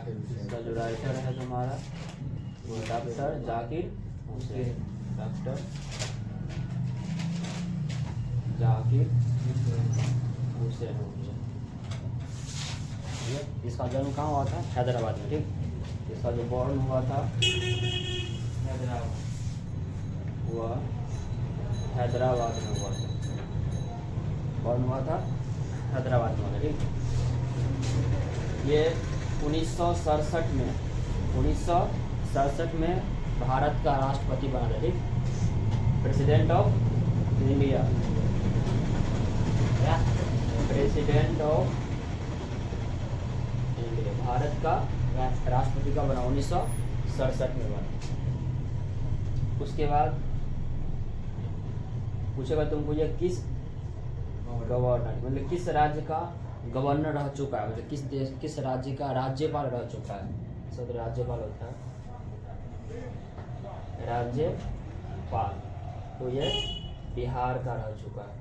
इसका जो राइटर है तुम्हारा वो डॉक्टर जाकिर हुसैन, डॉक्टर जाकिर हुसैन। इसका जन्म कहाँ हुआ था? हैदराबाद में, ठीक। इसका जो बॉर्न हुआ था वह हैदराबाद में हुआ था, बॉर्न हुआ था हैदराबाद में, ठीक। ये 1967 में भारत का राष्ट्रपति बना था, ठीक। President of India, president of India, Bharat का राष्ट्रपति का बना 1967 में बना। उसके बाद पूछेगा तुमको ये किस गवर्नर, मतलब किस राज्य का गवर्नर रह चुका है, मतलब किस देश, किस राज्य का राज्यपाल रह चुका है। सब राज्यपाल होता है, राज्यपाल, तो ये बिहार का रह चुका है।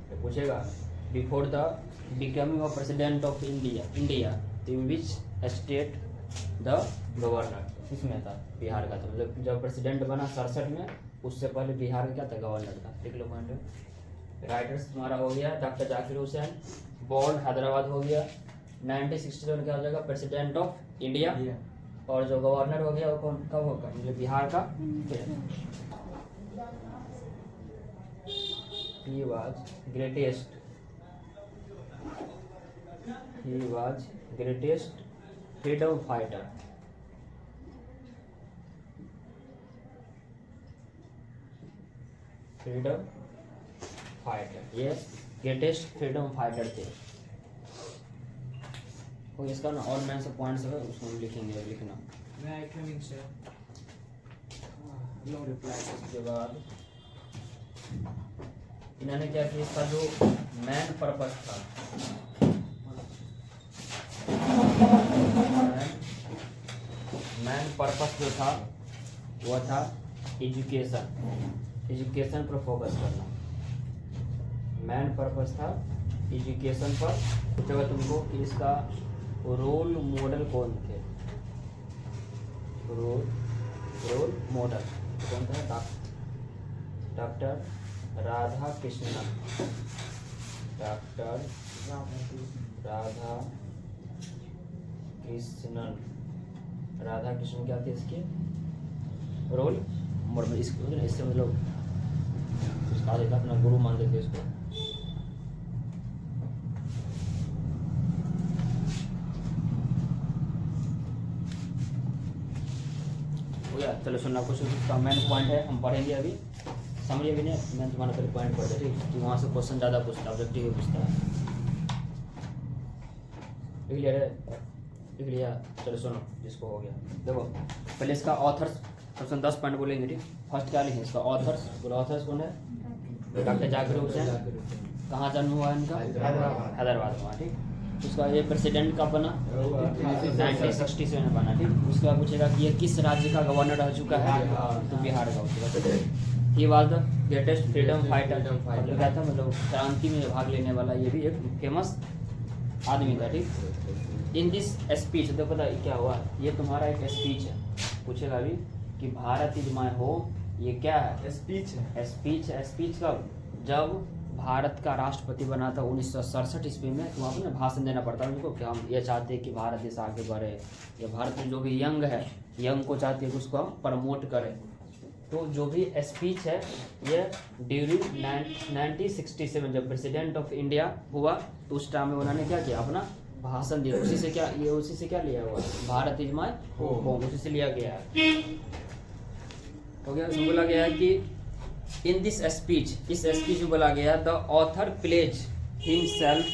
तो पूछेगा before the becoming of president of India in which state the governor, किसमें था? बिहार का था। मतलब जब प्रेसिडेंट बना 67 में, उससे पहले बिहार का क्या था? गवर्नर था। लिख लो पॉइंट। राइटर्स तुम्हारा हो गया डॉक्टर जाकिर हुसैन, बॉर्न हैदराबाद हो गया। 1967 क्या हो जाएगा? President of India. और जो गवर्नर हो गया वो कौन, कब होगा? मतलब बिहार का। He was greatest freedom fighter, ये ग्रेटेस्ट फ्रीडम फाइटर थे। और इसका ना और मैं सब पॉइंट्स है उसको हम लिखेंगे, लिखना। उसके बाद इन्होंने क्या किया, इसका जो मेन पर्पस था, मेन पर्पस जो था वो था एजुकेशन पर फोकस करना। मेन पर्पस था एजुकेशन पर। पूछेगा तुमको कि इसका रोल मॉडल कौन थे? रोल मॉडल कौन था? डॉक्टर राधा कृष्णन, डॉक्टर राधा कृष्णन क्या थे इसके रोल मॉडल? इससे मतलब उसका देखा अपना गुरु मान लेते इसको। हो गया? चलो सुनना कुछ उसका मेन पॉइंट है, हम पढ़ेंगे अभी, समझिए भी नहीं। मैं तुम्हारा पहले पॉइंट पढ़ ठीक, कि वहाँ से क्वेश्चन ज़्यादा पूछता है, ऑब्जेक्टिव पूछता है। लिख लिया? चलो सुनो, जिसको हो गया देखो। पहले इसका ऑथर्स क्वेश्चन 10 पॉइंट बोलेंगे, ठीक। फर्स्ट क्या लिखें? इसका ऑथर्स। बोलो ऑथर्स कौन है? डॉक्टर जाकिर हुसैन। कहाँ जन्म हुआ है इनका? हैदराबाद में, ठीक। उसका ये प्रेसिडेंट कब बना? 1967 में बना, ठीक। उसके बाद पूछेगा कि ये किस राज्य का गवर्नर रह चुका है? तो बिहार का होगा। He was the greatest freedom fighter, मतलब क्या था? मतलब क्रांति में भाग लेने वाला ये भी एक फेमस आदमी था, ठीक। इन दिस स्पीच, तो पता है क्या हुआ? ये तुम्हारा एक स्पीच है। पूछेगा अभी कि भारत इज माय होम, ये क्या है? स्पीच है। स्पीच कब? जब भारत का राष्ट्रपति बना था 1967 ईस्वी में। तो वहाँ पर ना भाषण देना पड़ता है उनको कि हम ये चाहते हैं कि भारत देश आगे बढ़े, या भारत में जो भी यंग है, यंग को चाहते हैं कि उसको हम प्रमोट करें। तो जो भी स्पीच है ये ड्यूरिंग 1967 जब प्रेसिडेंट ऑफ इंडिया हुआ, तो उस टाइम में उन्होंने क्या किया? अपना भाषण दिया। उसी से क्या लिया हुआ है? भारत इज माय होम, उसी से लिया गया है। हो गया? उसमें बोला गया है कि इन दिस स्पीच, इस स्पीच में बोला गया the author pledges himself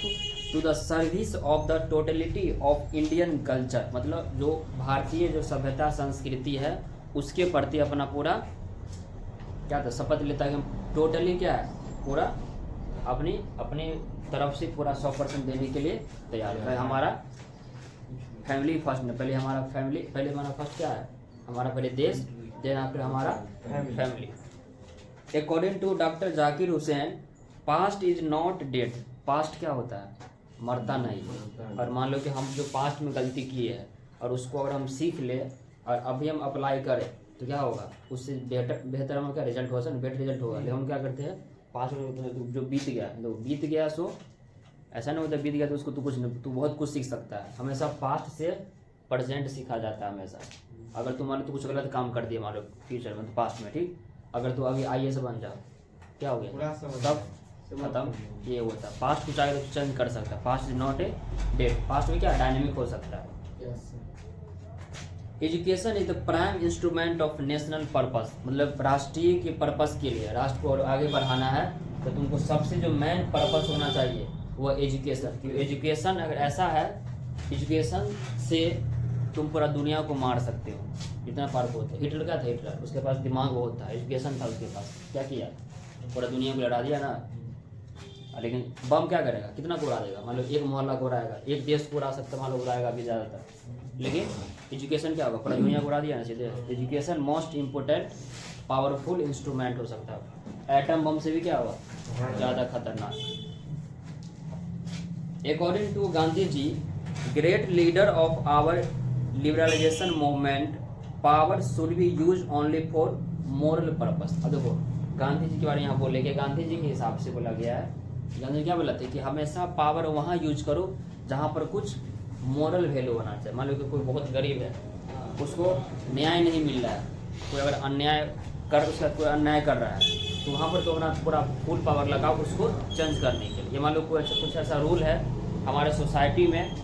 to the service of the totality of Indian culture, मतलब जो भारतीय जो सभ्यता संस्कृति है उसके प्रति अपना पूरा क्या था? शपथ लेता है कि टोटली क्या है? पूरा अपनी तरफ से पूरा 100% देने के लिए तैयार है। हमारा फैमिली फर्स्ट में, पहले हमारा फैमिली, पहले हमारा फर्स्ट क्या है? हमारा पहले देश, देन फिर हमारा family. According to doctor Zakir Hussain, past is not dead. Past क्या होता है? मरता नहीं। और मान लो कि हम जो पास्ट में गलती की है और उसको अगर हम सीख ले और अभी हम अप्लाई करें तो क्या होगा, उससे बेहतर हमें क्या रिजल्ट होगा, बेटर रिजल्ट होगा। लेकिन हम क्या करते हैं, पास्ट में जो बीत गया तो बीत गया, सो ऐसा नहीं होता बीत गया तो उसको तू कुछ नहीं, तू बहुत कुछ सीख सकता है। हमेशा पास्ट से प्रेजेंट सीखा जाता है हमेशा। अगर तू मान लो तू कुछ गलत काम कर दिया मान लो फ्यूचर में, तो पास्ट में ठीक, अगर तू अभी IAS बन जाओ, क्या हो गया, सब खत्म। ये होता है पास्ट, कुछ आगे तो चेंज कर सकता है। Past is not a date, past में क्या डायनेमिक हो सकता है। Education is the prime instrument of national purpose, मतलब राष्ट्रीय के पर्पस के लिए, राष्ट्र को आगे बढ़ाना है तो तुमको सबसे जो मेन पर्पस होना चाहिए वो एजुकेशन। क्योंकि एजुकेशन अगर ऐसा है, एजुकेशन से तुम पूरा दुनिया को मार सकते हो, इतना फर्क होता है। हिटलर क्या था, हिटलर उसके पास दिमाग बहुत था, एजुकेशन था उसके पास, क्या किया, पूरा दुनिया को लड़ा दिया ना। लेकिन बम क्या करेगा, कितना को उड़ा देगा, मान लो एक मोहल्ला को उड़ाएगा, एक देश को उड़ा सकता, मान लो उड़ाएगा अभी ज़्यादातर। लेकिन एजुकेशन क्या होगा, पूरा दुनिया को उड़ा दिया ना सीधे। Education most important powerful instrument हो सकता है, एटम बम से भी क्या होगा, ज़्यादा खतरनाक। According to Gandhi ji, great leader of our liberalisation movement, power should be use only for moral purpose. अब देखो गांधी जी के बारे में यहाँ बोले कि गांधी जी के हिसाब से बोला गया है, गांधी जी क्या बोला था कि हमेशा पावर वहाँ यूज करो जहाँ पर कुछ मोरल वैल्यू होना चाहिए। मान लो कि कोई बहुत गरीब है, उसको न्याय नहीं मिल रहा है, कोई अगर अन्याय कर, उसका कोई अन्याय कर रहा है तो वहाँ पर तो अपना पूरा फुल पावर लगाओ उसको चेंज करने के लिए। मान लो कोई कुछ ऐसा रूल है हमारे सोसाइटी में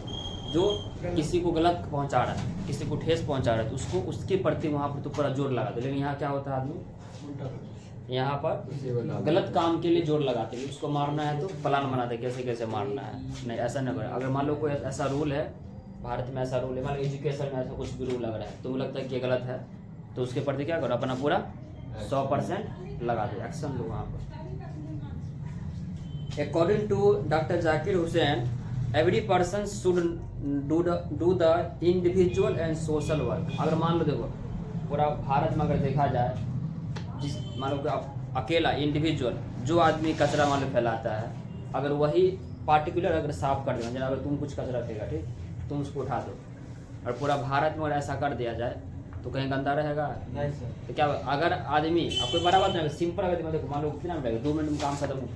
जो किसी को गलत पहुंचा रहा है, किसी को ठेस पहुंचा रहा है, तो उसको उसके प्रति वहाँ पर तो पूरा जोर लगा दो। लेकिन यहाँ क्या होता है, आदमी यहाँ पर गलत काम के लिए जोर लगाते हैं, उसको मारना है तो प्लान बनाते कैसे कैसे मारना है। नहीं, ऐसा नहीं करें। अगर मान लो कोई ऐसा रूल है, भारत में ऐसा रूल है, मान लो एजुकेशन में ऐसा कुछ भी रूल लग रहा है, तुम्हें लगता है कि ये गलत है, तो उसके प्रति क्या करो, अपना पूरा 100% लगा दो, एक्शन लो वहाँ पर। According to doctor Zakir Hussain, every person should do the individual and social work. अगर मान लो देखो पूरा भारत में अगर देखा जाए, जिस मान लो कि आप अकेला इंडिविजुअल जो आदमी कचरा मान लो फैलाता है, अगर वही पार्टिकुलर अगर साफ कर देना, अगर तुम कुछ कचरा फेंका ठीक, तुम उसको उठा दो, और पूरा भारत में अगर ऐसा कर दिया जाए तो कहीं गंदा रहेगा नहीं सर। तो क्या अगर आदमी आपको बड़ा बात नहीं, सिंपल अगर देखो मान लो कितना मिनट लगेगा, 2 मिनट में काम खत्म हो,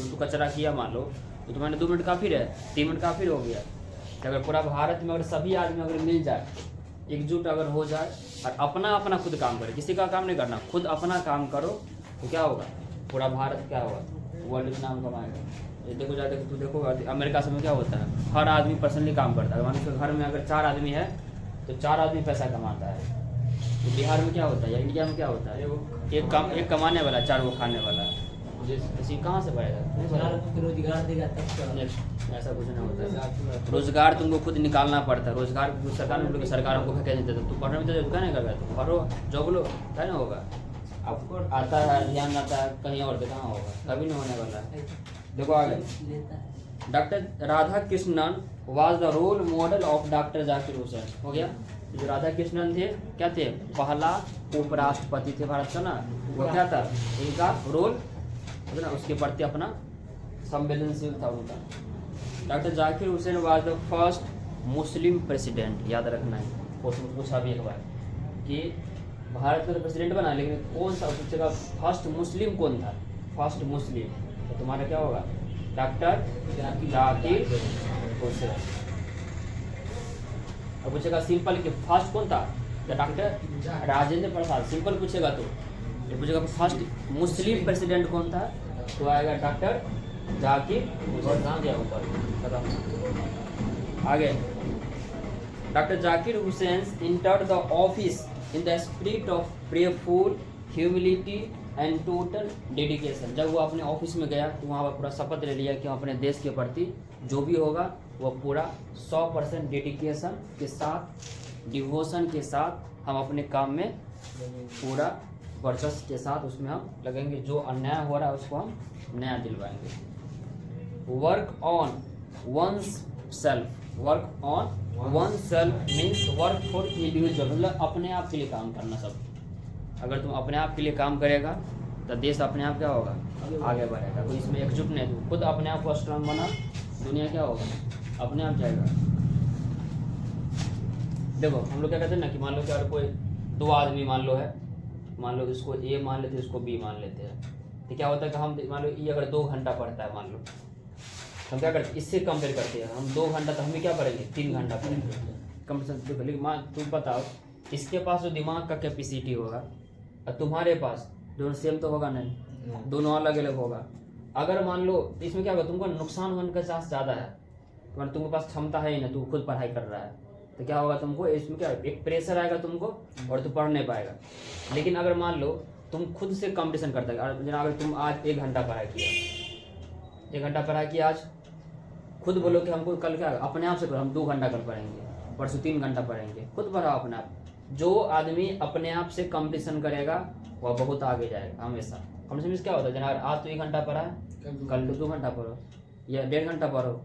तो कचरा किया मान लो तो तुम्हारे 2 मिनट काफ़ी रहे, 3 मिनट काफ़ी हो गया। तो अगर पूरा भारत में अगर सभी आदमी अगर मिल जाए, एकजुट अगर हो जाए और अपना अपना खुद काम करे, किसी का काम नहीं करना, खुद अपना काम करो, तो क्या होगा, पूरा भारत क्या होगा, वर्ल्ड नाम कमाएगा। ये देखो जाके तू देखो अमेरिका में क्या होता है, हर आदमी पर्सनली काम करता है। मान लो घर में अगर 4 आदमी है तो 4 आदमी पैसा कमाता है। तो बिहार में क्या होता है या इंडिया में क्या होता है, एक कमाने वाला 4 वो खाने वाला, इसी कहाँ से बढ़ेगा, रोजगार देगा तब। ऐसा कुछ नहीं होता है। रोजगार तुमको खुद निकालना पड़ता है। रोजगार सरकार ने सरकार हमको वैकेंसी देता है, तू पढ़ने में तो क्या नहीं कर रहा, तुम पढ़ो जॉब लो, क्या नहीं होगा। आपको आता है ध्यान आता है कहीं और तो कहाँ होगा, कभी नहीं होने वाला है। देखो आगे, doctor Radhakrishnan was the role model of doctor Zakir Hussain. हो गया, जो राधा कृष्णन थे क्या थे, पहला उपराष्ट्रपति थे भारत का ना, वो क्या था, इनका रोल ना उसके प्रति अपना संवेदनशील था उनका। Doctor Zakir Hussain was the first Muslim president, याद रखना है, पूछा भी एक बार कि भारत में तो प्रेसिडेंट बना, लेकिन कौन सा पूछेगा फर्स्ट मुस्लिम कौन था, फर्स्ट मुस्लिम, तो तुम्हारा क्या होगा, डॉक्टर जाकिर हुसैन। और पूछेगा सिंपल कि फर्स्ट कौन था, तो डॉक्टर राजेंद्र प्रसाद, सिंपल पूछेगा तो। ये पूछेगा फर्स्ट मुस्लिम प्रेसिडेंट कौन था, तो आएगा डॉक्टर जाकिर हुसैन। नाम दिया ऊपर, आगे doctor Zakir Hussain entered the office in the spirit of prayerful humility and total dedication. जब वो अपने ऑफिस में गया तो वहाँ पर पूरा शपथ ले लिया कि हम अपने देश के प्रति जो भी होगा वो पूरा 100% डेडिकेशन के साथ, डिवोशन के साथ हम अपने काम में पूरा वर्चस्व के साथ उसमें हम लगेंगे, जो अन्याय हो रहा है उसको हम न्याय दिलवाएंगे। Work on one's self, work on one self means work for individual, मतलब अपने आप के लिए काम करना। सब अगर तुम अपने आप के लिए काम करेगा तो देश अपने आप क्या होगा, आगे बढ़ेगा। तो इसमें एकजुट नहीं, खुद अपने आप को स्ट्रांग बना, दुनिया क्या होगा, अपने आप जाएगा। देखो हम लोग क्या कहते हैं ना कि मान लो कि अगर कोई दो आदमी मान लो है, मान लो इसको ए मान लेते हैं, इसको बी मान लेते हैं, तो क्या होता है कि हम मान लो ये अगर 2 घंटा पढ़ता है मान लो, हम क्या करते हैं इससे कंपेयर करते हैं, हम 2 घंटा तो हम भी क्या पढ़ेंगे 3 घंटा पढ़ेंगे कंपटीशन। देखो लेकिन मान तुम बताओ इसके पास जो दिमाग का कैपेसिटी होगा और तुम्हारे पास दोनों सेम तो होगा नहीं, दोनों अलग अलग होगा। अगर मान लो इसमें क्या होगा, तुमको नुकसान होने का चांस ज़्यादा है, तुम्हारे पास क्षमता है ही ना, तू खुद पढ़ाई कर रहा है, तो क्या होगा तुमको इसमें क्या एक प्रेशर आएगा तुमको और तू पढ़ नहीं पाएगा। लेकिन अगर मान लो तुम खुद से कंपटीशन करता है, अगर तुम आज 1 घंटा पढ़ाई किया, 1 घंटा पढ़ाई किया आज, खुद बोलो कि हमको कल क्या अपने आप से करो, हम 2 घंटा कल पढ़ेंगे, परसों 3 घंटा पढ़ेंगे, खुद पढ़ाओ अपने आप। जो आदमी अपने आप से कंपटीशन करेगा वह बहुत आगे जाएगा हमेशा। कंपटीशन में क्या होता है, जना आज तो 1 घंटा पढ़ा है, कल 2 घंटा पढ़ो या 1.5 घंटा पढ़ो,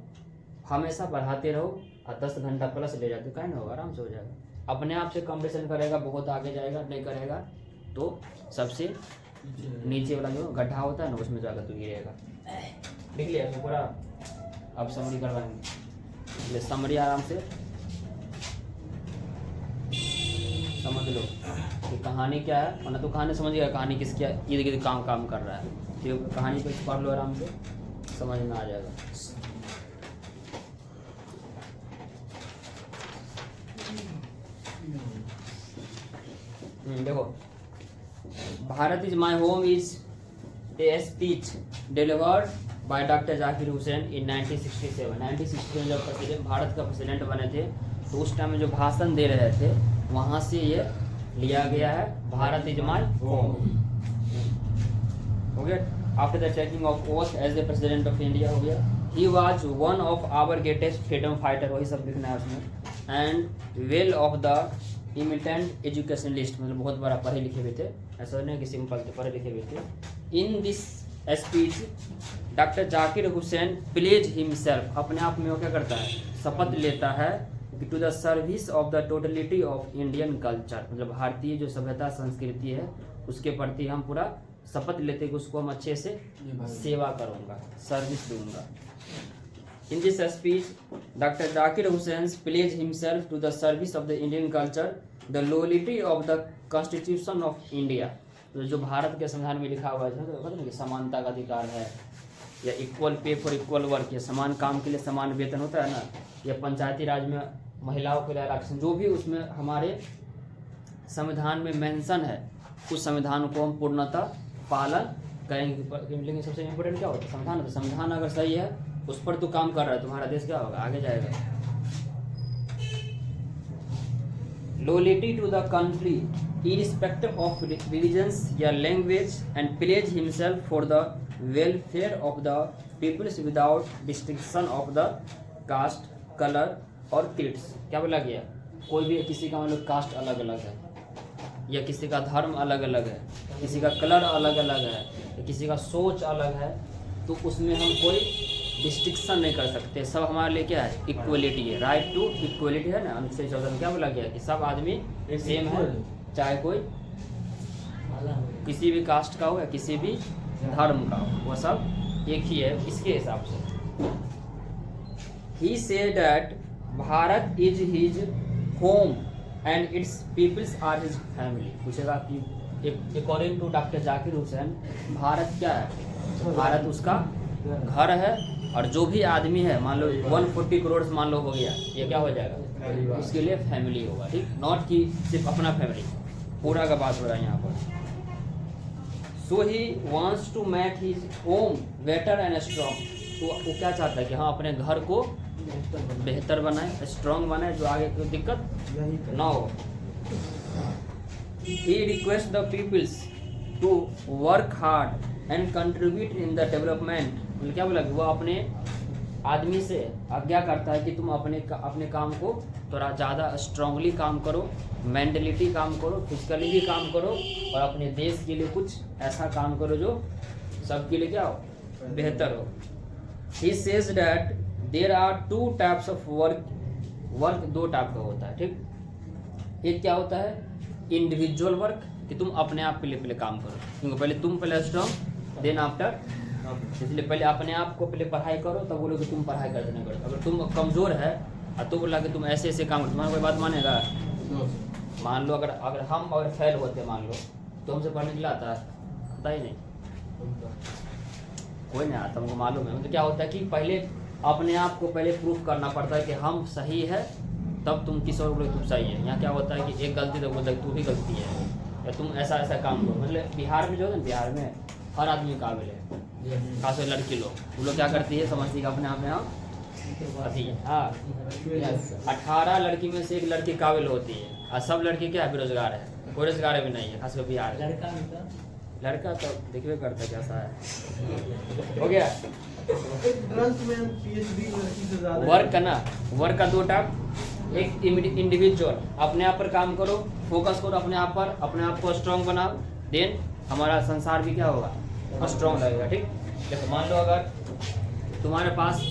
हमेशा पढ़ाते रहो और 10 घंटा प्लस ले जाते, कहीं ना होगा, आराम से हो जाएगा। अपने आप से कंपटीशन करेगा बहुत आगे जाएगा, नहीं करेगा तो सबसे नीचे वाला जो गड्ढा होता है ना उसमें जाकर तू गिरेगा। लिख लिया तो पूरा, अब समरी करवाएंगे, समरी आराम से समझ लो कि कहानी क्या है, वरना तो कहानी समझ गया कहानी किसकी इर्द गिर्द काम कर रहा है, तो कहानी पे पढ़ लो आराम से, समझ में आ जाएगा। देखो Bharat is my home is a speech delivered by doctor Zakir Hussain in 1967। 1967 जब प्रेसिडेंट भारत का प्रेसिडेंट बने थे तो उस टाइम में जो भाषण दे रहे थे वहाँ से ये लिया गया है, भारत इज माई होम। हो गया। After the taking of oath as the president of India हो गया। He was one of our greatest freedom fighter, वही सब लिखना है उसमें। And well of the eminent educationalist, मतलब बहुत बड़ा पढ़े लिखे हुए थे, ऐसा नहीं कि सिंपल थे, पढ़े लिखे हुए थे। In this speech doctor Zakir Hussain pledges himself, अपने आप में वो क्या करता है, शपथ लेता है कि to the service of the totality of Indian culture, मतलब भारतीय जो सभ्यता संस्कृति है उसके प्रति हम पूरा शपथ लेते हैं कि उसको हम अच्छे से सेवा करूँगा, सर्विस दूंगा। In this speech, Dr. Zakir Hussain pledged himself to the service of the Indian culture, the loyalty of the Constitution of India। तो जो भारत के संविधान में लिखा हुआ है तो कि समानता का अधिकार है, या equal pay for equal work, या समान काम के लिए समान वेतन होता है ना, या पंचायती राज में महिलाओं के लिए आरक्षण, जो भी उसमें हमारे संविधान में मेंशन है उस संविधान को हम पूर्णतः पालन करेंगे। लेकिन सबसे इम्पोर्टेंट क्या होता है, संविधान। तो संविधान अगर सही है उस पर तो काम कर रहा है, तुम्हारा देश क्या होगा, आगे जाएगा। Loyalty to the country irrespective of religions या language and pledge himself for the welfare of the peoples without distinction of the caste, colour और क्रीड्स। क्या बोला गया, कोई भी किसी का मतलब कास्ट अलग अलग है, या किसी का धर्म अलग अलग है, किसी का कलर अलग अलग है, या किसी का सोच अलग है, तो उसमें हम कोई डिस्टिंक्शन नहीं कर सकते। सब हमारे लिए क्या है, इक्वलिटी है, राइट टू इक्वलिटी है ना। अनुच्छेद 14 में क्या बोला गया कि सब आदमी सेम है, चाहे कोई किसी भी कास्ट का हो या किसी भी धर्म का हो, वह सब एक ही है इसके हिसाब से। He said that Bharat is his home and it's peoples are his family. पूछेगा कि according to doctor Zakir Hussain Bharat क्या है, भारत उसका घर है, और जो भी आदमी है मान लो 140 करोड़ मान लो हो गया, ये क्या हो जाएगा, उसके लिए फैमिली होगा, ठीक, नॉट कि सिर्फ अपना फैमिली, पूरा का बात हो रहा है यहाँ पर। So he wants to make his home better and strong. तो वो क्या चाहता है कि हाँ अपने घर को बेहतर बनाए, स्ट्रॉन्ग बनाए, जो आगे कोई दिक्कत ना हो। He request the peoples to work hard and contribute in the development. मतलब क्या बोला, वो अपने आदमी से आज्ञा करता है कि तुम अपने काम को थोड़ा ज़्यादा स्ट्रांगली काम करो, मेंटलिटी काम करो, फिजिकली भी काम करो, और अपने देश के लिए कुछ ऐसा काम करो जो सबके लिए क्या हो, बेहतर हो। He says that there are 2 types of work 2 type का होता है, ठीक। एक क्या होता है, इंडिविजुअल वर्क, कि तुम अपने आप के लिए पहले काम करो, क्योंकि पहले तुम स्ट्रांग, देन आफ्टर इसलिए पहले अपने आप को पहले पढ़ाई करो, तब बोलो कि तुम पढ़ाई करते नहीं करो। अगर तुम कमज़ोर है और तुम बोला कि तुम ऐसे ऐसे काम, तुम्हारा कोई बात मानेगा? मान लो अगर हम अगर फेल होते, मान लो तो हमसे पढ़ने के लिए आता है? आता ही नहीं, कोई नहीं आता, हमको मालूम है। तो क्या होता है कि पहले अपने आप को पहले प्रूफ करना पड़ता है कि हम सही है, तब तुम किसी और बोलो तुम सही है। यहाँ क्या होता है कि एक गलती तो बोलता है तू भी गलती है, या तुम ऐसा ऐसा काम करो। मतलब बिहार में जो है ना, बिहार में हर आदमी काबिल है, खासकर लड़की लोग, वो लोग क्या करती है समझती है अपने आप में हम अथी है। हाँ, 18 लड़की में से एक लड़की काबिल होती है, और सब लड़की क्या है, बेरोजगार है, कोई रोजगार भी नहीं है, खासकर बिहार में। लड़का तो देखिए करता है कैसा है। हो गया वर्क का ना, वर्क का 2 टाइप। एक इंडिविजुअल, अपने आप पर काम करो, फोकस करो अपने आप पर, अपने आप को स्ट्रांग बनाओ, देन हमारा संसार भी क्या होगा, स्ट्रांग लगेगा। ठीक, देखो मान लो अगर तुम्हारे पास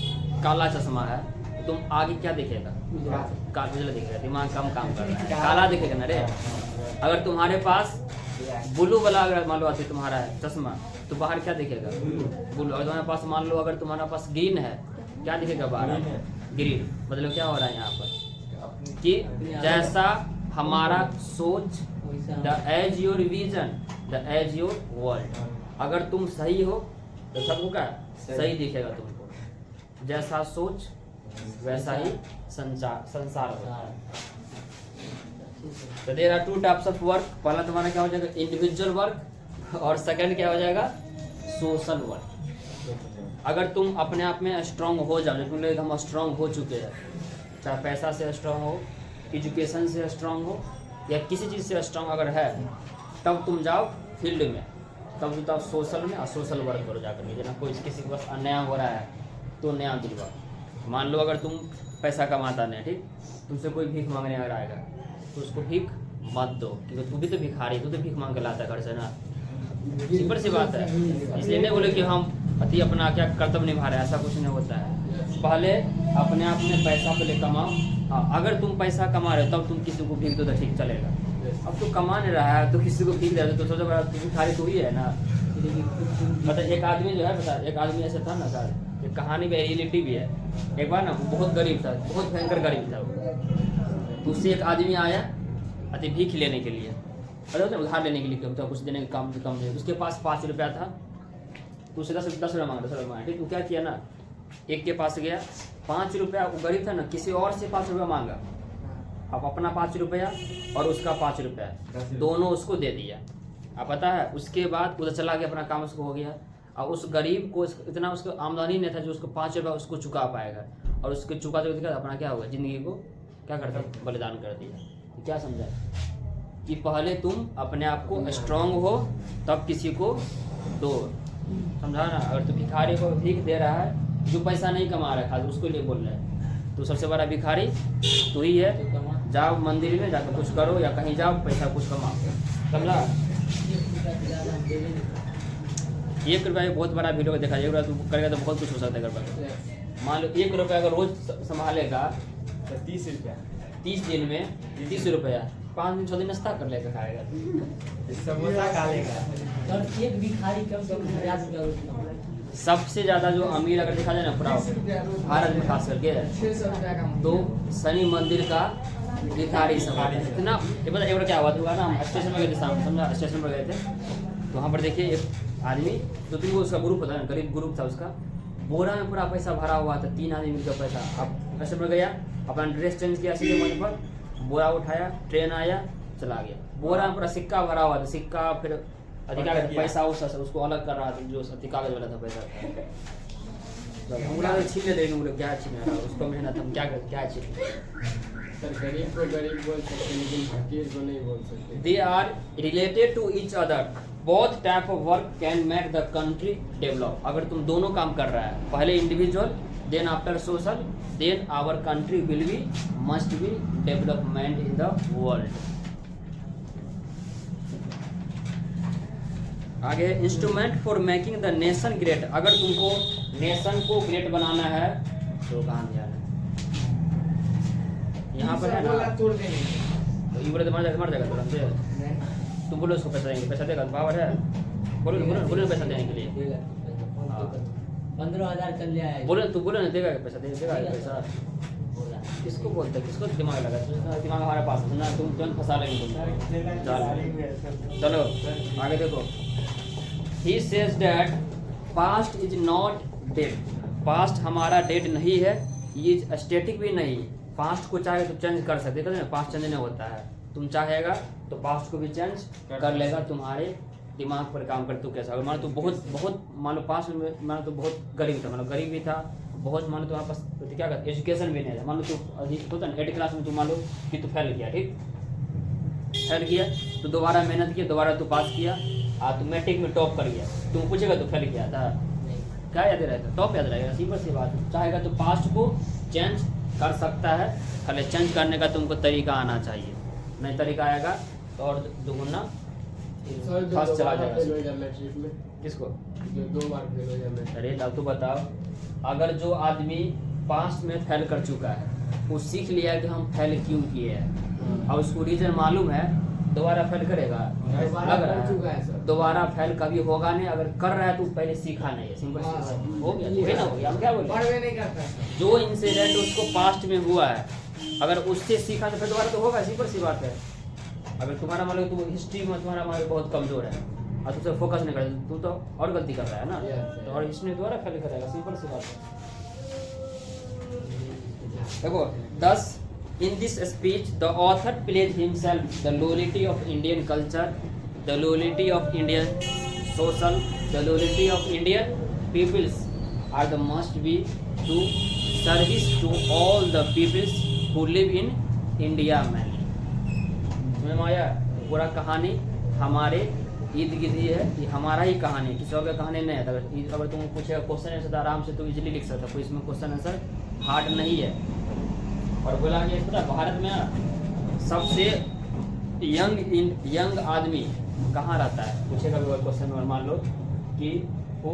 काला चश्मा है, तो तुम आगे क्या दिखेगा, काला दिखेगा, दिमाग कम काम कर रहा है, काला दिखेगा ना रे। अगर तुम्हारे पास ब्लू वाला अगर मान लो आती तुम्हारा है चश्मा, तो बाहर क्या दिखेगा, ब्लू। अगर तुम्हारे पास मान लो अगर तुम्हारा पास ग्रीन है, क्या दिखेगा बाहर, ग्रीन। मतलब क्या हो रहा है यहाँ पर कि जैसा हमारा सोच, the as your vision, the as your world. अगर तुम सही हो तो सबको क्या सही दिखेगा तुमको, जैसा सोच वैसा ही संसार होता है। तो there are 2 types of work. पहला तुम्हारा क्या हो जाएगा, इंडिविजुअल वर्क, और सेकंड क्या हो जाएगा, सोशल वर्क। अगर तुम अपने आप में स्ट्रांग हो जाओ, तुम लोग हम स्ट्रांग हो चुके हैं, चाहे पैसा से स्ट्रांग हो, एजुकेशन से स्ट्रांग हो, या किसी चीज़ से स्ट्रांग अगर है, तब तुम जाओ फील्ड में, तब तुम जाओ सोशल में, और सोशल वर्क करो जाकर। जना कोई किसी के पास अन्याय हो रहा है तो न्याय दिलवाओ। मान लो अगर तुम पैसा कमाता नहीं, ठीक, तुमसे कोई भीख मांगने अगर आएगा तो उसको भीख मत दो, क्योंकि तू भी तो भिखारी, तू तो भीख मांग के लाता है घर से ना, सिंपल सी बात है। इसलिए नहीं बोले कि हम अति अपना क्या कर्तव्य निभा रहे हैं, ऐसा कुछ नहीं होता है। पहले अपने आप में पैसा पहले कमाओ। हाँ, अगर तुम पैसा कमा रहे हो तब तुम किसी को भीख दो तो ठीक चलेगा। अब तो कमा नहीं रहा है तो किसी को भीख दे रहे तो सोचो बड़ा तू भिखारी तो ही है ना। मतलब एक आदमी जो है, बता, एक आदमी ऐसा था ना सर, एक कहानी भी रियलिटी भी है। एक बार ना बहुत गरीब था, बहुत भयंकर गरीब था वो। तो उससे एक आदमी आया अति भीख लेने के लिए, अरे उधार लेने के लिए, तो कुछ देने का काम कम नहीं। उसके पास 5 रुपया था, तो उसे 10 रुपया मांगा, 10 रुपया मांगा। ठीक, तो क्या किया ना, एक के पास गया, 5 रुपया, वो गरीब था ना, किसी और से 5 रुपया मांगा। अब अपना 5 रुपया और उसका 5 रुपया दोनों उसको दे दिया। अब पता है उसके बाद उधर चला गया, अपना काम उसको हो गया। और उस गरीब को इतना उसको आमदनी नहीं था जो उसको 5 रुपया उसको चुका पाएगा, और उसके चुका जो अपना क्या होगा, ज़िंदगी को क्या करता, बलिदान कर दिया। तो क्या समझा कि पहले तुम अपने आप को स्ट्रांग हो तब किसी को दो, समझा ना। अगर तो भिखारी को भीख दे रहा है जो पैसा नहीं कमा रहा है, खाली उसको लिए बोल रहा है, तो सबसे बड़ा भिखारी तो ही है। जाओ मंदिर में जाकर कुछ करो, या कहीं जाओ पैसा कुछ कमाओ, समझा। 1 रुपया बहुत बड़ा वीडियो देखा, 1 रुपया तू करेगा तो बहुत कुछ हो सकता है। अगर मान लो 1 रुपया अगर रोज संभालेगा तो 30 रुपया, 30 दिन में 30 रुपया, 5 दिन 6 दिन नाश्ता कर लेकर खाएगा, समोसा खा लेगा। और एक भिखारी कम से कम 50 रुपया रोज कमाता है। सबसे ज़्यादा जो अमीर अगर देखा जाए ना पूरा भारत में खास करके, तो शनि मंदिर का भिखारी सब इतना। एक बार क्या हुआ था ना, हम स्टेशन पर गए थे, समझा, स्टेशन पर गए थे, तो वहाँ पर देखिए एक आदमी, 2-3 को उसका ग्रुप होता है, गरीब ग्रुप था उसका, बोरा में पूरा पैसा भरा हुआ था, 3 आदमी मिलकर पैसा। अब स्टेशन पर गया, अपना ड्रेस चेंज किया, सीधे मंच पर बोरा उठाया, ट्रेन आया, चला गया। बोरा में पूरा सिक्का भरा हुआ था, सिक्का फिर अधिकार पैसा उसको अलग कर रहा था, जो कागज वाला था पैसा। हम बोला छीन ले, बोले क्या छीन रहा, उसको मेहनत हम क्या छीन। गरीब को गरीब बोल सकते हैं, लेकिन फकीर को नहीं बोल सकते। They are related to each other. Both type of work can make the country develop. अगर तुम दोनों काम कर रहा है, पहले individual, then after social, then our country will be must be development in the world. आगे instrument for making the nation great. अगर तुमको नेशन को ग्रेट बनाना है तो कहाँ जाना है, यहाँ पर है ना, तो ये बोले तो मर जाएगा तुरंत से। तुम बोलो उसको पैसा देंगे, पैसा देगा, पावर है, बोलो पैसा देने के लिए। 15,000 कर लिया है। बोले तू बोले ना देगा क्या पैसा देगा क्या पैसा बोला। किसको बोलते हैं किसको दिमाग लगा दिमाग हमारे पास है ना तुम तुरंत फंसा लेंगे तुम चलो आगे देखो he says that past is not dead past हमारा डेड नहीं है ये स्टैटिक भी नहीं पास्ट को चाहे तो चेंज कर सकते कहते हैं ना पास्ट चेंज नहीं होता है तुम चाहेगा तो पास्ट को भी चेंज कर लेगा तुम्हारे दिमाग पर काम कर तू कैसा अगर मान लो तू बहुत मान लो पास्ट में मान लो तो बहुत गरीब था मान लो गरीब भी था बहुत मान लो तुम्हारे पास तो क्या करते एजुकेशन भी नहीं था मान लो तू अभी होता ना 8th क्लास में तू मान लो कि तू फेल किया ठीक फेल किया तो दोबारा मेहनत किया दोबारा तू पास किया तू मैट्रिक में टॉप कर गया तुम पूछेगा तू फेल किया था क्या याद रहेगा टॉप याद रहेगा सिंपल सी बात चाहेगा तो पास्ट को चेंज कर सकता है खाली चेंज करने का तुमको तरीका आना चाहिए नहीं तरीका आएगा तो और दुगुना सर जो फर्स्ट चला दोबारा फेल हो जाएगा जाए मैट्रिक में किसको जो 2 बार फेल हो जाए मैट्रिक अरे अब तो बताओ अगर जो आदमी पास्ट में फेल कर चुका है वो सीख लिया कि हम फेल क्यों किए हैं और उसको रीजन मालूम है दोबारा फेल करेगा दोबारा लग कर चुका रहा है है सर। दोबारा फेल कभी होगा नहीं अगर कर रहा है तो पहले सीखा नहीं है सिंपल सी बात हो गया वही ना हो गया हम क्या बोले पढ़वे नहीं करता सर। जो इंसिडेंट उसको पास्ट में हुआ है अगर उससे सीखा तो फिर दोबारा तो होगा सिंपल सी बात है अगर तुम्हारा मान लो तू हिस्ट्री में तुम्हारा मान लो बहुत कमजोर है और तुझे फोकस नहीं कर तू तो और गलती कर रहा है ना Yes, तो और इसमें दोबारा फेल करेगा सिंपल सी बात है देखो 10 in this speech the author plays himself the lowalty of Indian culture the lowalty of Indian social the lowalty of Indian peoples are the must be to service to all the peoples who live in India mainly समझ में आया पूरा कहानी हमारे ईद गिर्द है ये हमारा ही कहानी है किसी और का कहानी नहीं है अगर तुम पूछेगा क्वेश्चन आंसर तो आराम से तुम इजीली लिख सकते हो कोई इसमें क्वेश्चन आंसर हार्ड नहीं है और बोला गया पता भारत में ना सबसे यंग आदमी कहाँ रहता है पूछेगा क्वेश्चन में मान लो कि हु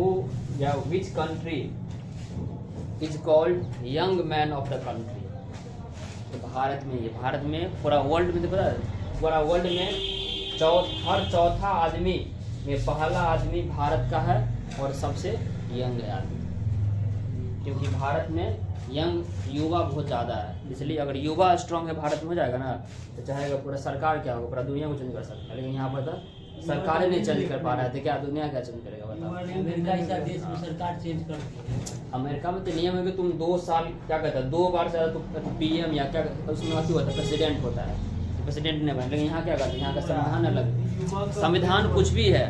या which country is called young man of the country तो भारत में पूरा वर्ल्ड में तो पता है पूरा वर्ल्ड में हर चौथा आदमी में पहला आदमी भारत का है और सबसे यंग आदमी क्योंकि भारत में यंग युवा बहुत ज़्यादा है इसलिए अगर युवा स्ट्रांग है भारत में हो जाएगा ना तो चाहेगा पूरा सरकार क्या होगा पूरा दुनिया को चेंज कर सकता है लेकिन यहाँ पर तो सरकार नहीं चेंज कर पा रहा है तो क्या दुनिया क्या चेंज करेगा बताओ अमेरिका जैसा देश में सरकार चेंज करती है। अमेरिका में तो नियम है कि तुम 2 साल क्या कहता है 2 बार से ज़्यादा तुम पीएम या क्या उसमें अति होता है प्रेसिडेंट होता है प्रेसिडेंट नहीं बने लेकिन यहाँ क्या करते हैं यहाँ का संविधान अलग संविधान कुछ भी है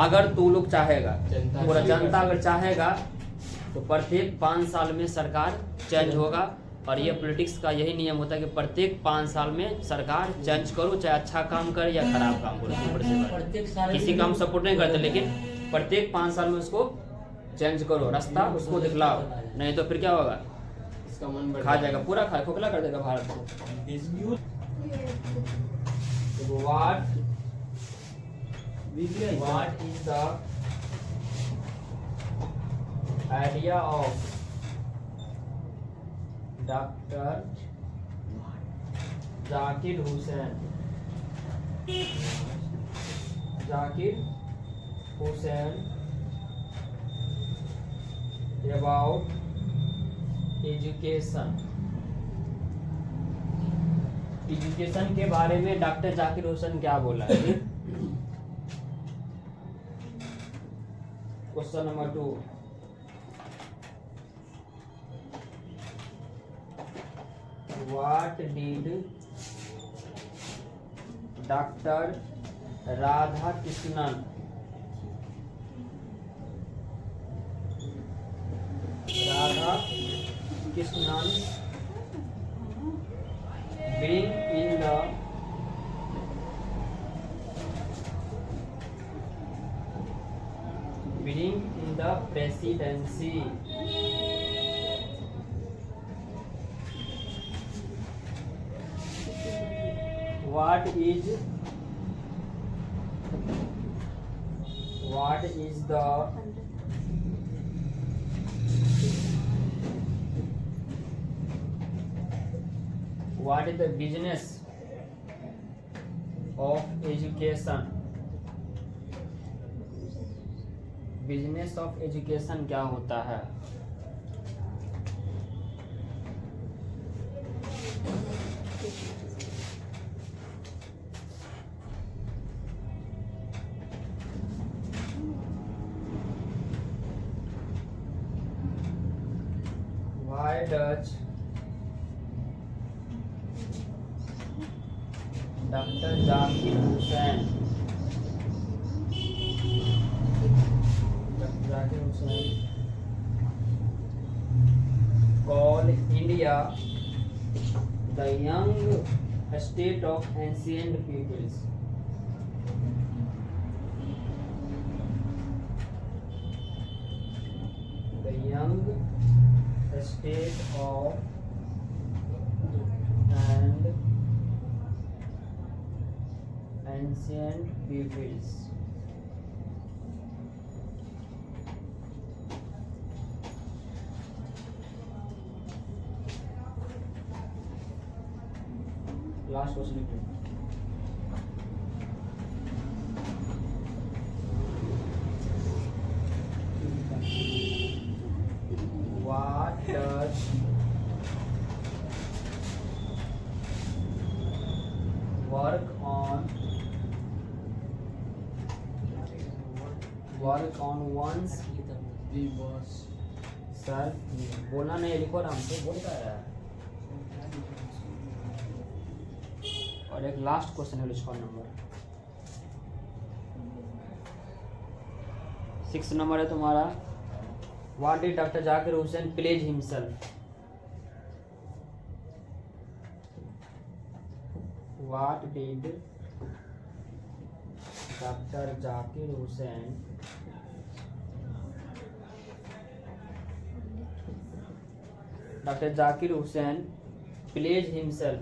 अगर तू लोग चाहेगा पूरा जनता अगर चाहेगा तो प्रत्येक 5 साल में सरकार चेंज होगा और ये पॉलिटिक्स का यही नियम होता है कि प्रत्येक 5 साल में सरकार चेंज करो चाहे अच्छा काम करे या खराब काम करो प्रत्येक साल किसी का हम सपोर्ट नहीं करते लेकिन प्रत्येक 5 साल में उसको चेंज करो रास्ता उसको दिखलाओ नहीं तो फिर क्या होगा इसका मन बढ़ खा जाएगा पूरा खा खोखला कर देगा भारत को what is the idea of Dr. Zakir Hussain about education के बारे में डॉक्टर जाकिर हुसैन क्या बोला है question number 2 what did doctor Radha Krishnan bring in the presidency what is the business of education business of education क्या होता है? Why does Dr. Zakir Hussain call India the young state of ancient peoples? The young state of and ancient peoples. Last question. What does work on one's the boss self बोलना नहीं है, लिखो आराम से, बोलता है। और एक लास्ट क्वेश्चन है लिखो नंबर 6 नंबर है तुम्हारा। What did Dr. Zakir Hussain pledge himself? What did Dr. Zakir Hussain pledge himself?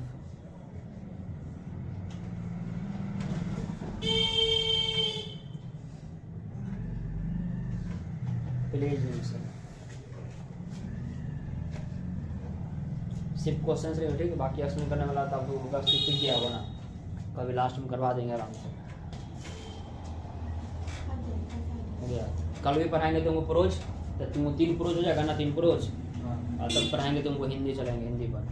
Pledge himself. सिर्फ क्वेश्चन से ठीक है, बाकी एक्सप्लेन करने वाला था आपको होगा, स्किप किया होगा ना, कभी लास्ट में करवा देंगे आराम से। हो गया, कल भी पढ़ाएंगे तुमको प्रोज, तो तुमको 3 प्रोज हो जाएगा ना, 3 प्रोज, और तब पढ़ाएंगे तुमको हिंदी, चलेंगे हिंदी पर।